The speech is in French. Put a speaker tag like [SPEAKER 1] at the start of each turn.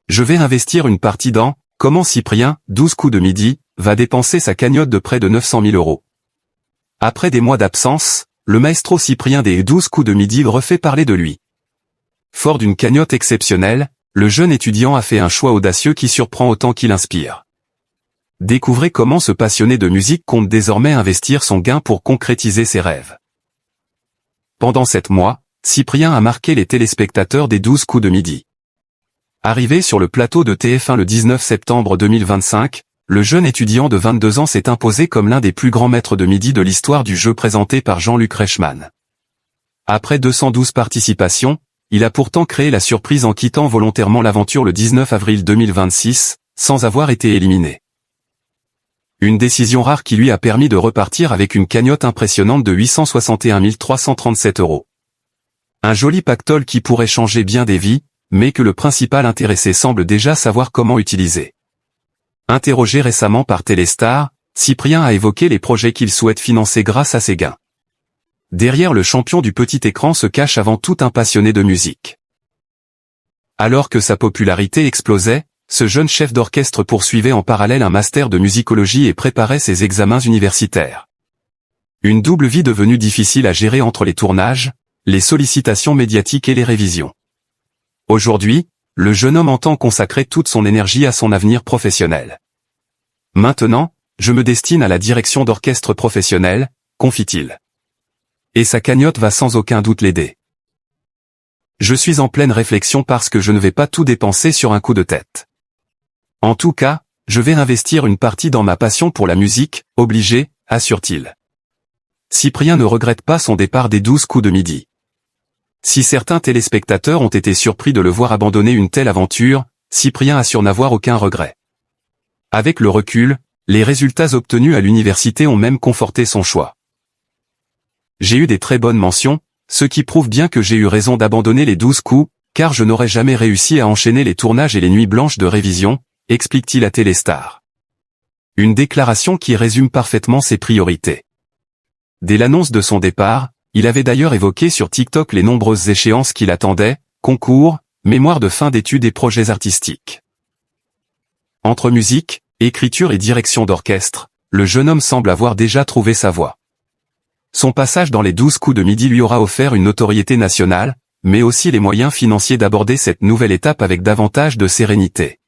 [SPEAKER 1] Je vais investir une partie dans « Comment Cyprien, 12 coups de midi, va dépenser sa cagnotte de près de 900 000 €. Après des mois d'absence, le maestro Cyprien des 12 coups de midi refait parler de lui. Fort d'une cagnotte exceptionnelle, le jeune étudiant a fait un choix audacieux qui surprend autant qu'il inspire. Découvrez comment ce passionné de musique compte désormais investir son gain pour concrétiser ses rêves. Pendant 7 mois, Cyprien a marqué les téléspectateurs des 12 coups de midi. Arrivé sur le plateau de TF1 le 19 septembre 2025, le jeune étudiant de 22 ans s'est imposé comme l'un des plus grands maîtres de midi de l'histoire du jeu présenté par Jean-Luc Reichmann. Après 212 participations, il a pourtant créé la surprise en quittant volontairement l'aventure le 19 avril 2026, sans avoir été éliminé. Une décision rare qui lui a permis de repartir avec une cagnotte impressionnante de 861 337 €. Un joli pactole qui pourrait changer bien des vies, mais que le principal intéressé semble déjà savoir comment utiliser. Interrogé récemment par Téléstar, Cyprien a évoqué les projets qu'il souhaite financer grâce à ses gains. Derrière le champion du petit écran se cache avant tout un passionné de musique. Alors que sa popularité explosait, ce jeune chef d'orchestre poursuivait en parallèle un master de musicologie et préparait ses examens universitaires. Une double vie devenue difficile à gérer entre les tournages, les sollicitations médiatiques et les révisions. Aujourd'hui, le jeune homme entend consacrer toute son énergie à son avenir professionnel. Maintenant, je me destine à la direction d'orchestre professionnel, confie-t-il. Et sa cagnotte va sans aucun doute l'aider. Je suis en pleine réflexion parce que je ne vais pas tout dépenser sur un coup de tête. En tout cas, je vais investir une partie dans ma passion pour la musique, obligé, assure-t-il. Cyprien ne regrette pas son départ des 12 coups de midi. Si certains téléspectateurs ont été surpris de le voir abandonner une telle aventure, Cyprien assure n'avoir aucun regret. Avec le recul, les résultats obtenus à l'université ont même conforté son choix. J'ai eu des très bonnes mentions, ce qui prouve bien que j'ai eu raison d'abandonner les 12 coups, car je n'aurais jamais réussi à enchaîner les tournages et les nuits blanches de révision, explique-t-il à Téléstar. Une déclaration qui résume parfaitement ses priorités. Dès l'annonce de son départ, il avait d'ailleurs évoqué sur TikTok les nombreuses échéances qui l'attendaient, concours, mémoire de fin d'études et projets artistiques. Entre musique, écriture et direction d'orchestre, le jeune homme semble avoir déjà trouvé sa voie. Son passage dans les 12 coups de midi lui aura offert une notoriété nationale, mais aussi les moyens financiers d'aborder cette nouvelle étape avec davantage de sérénité.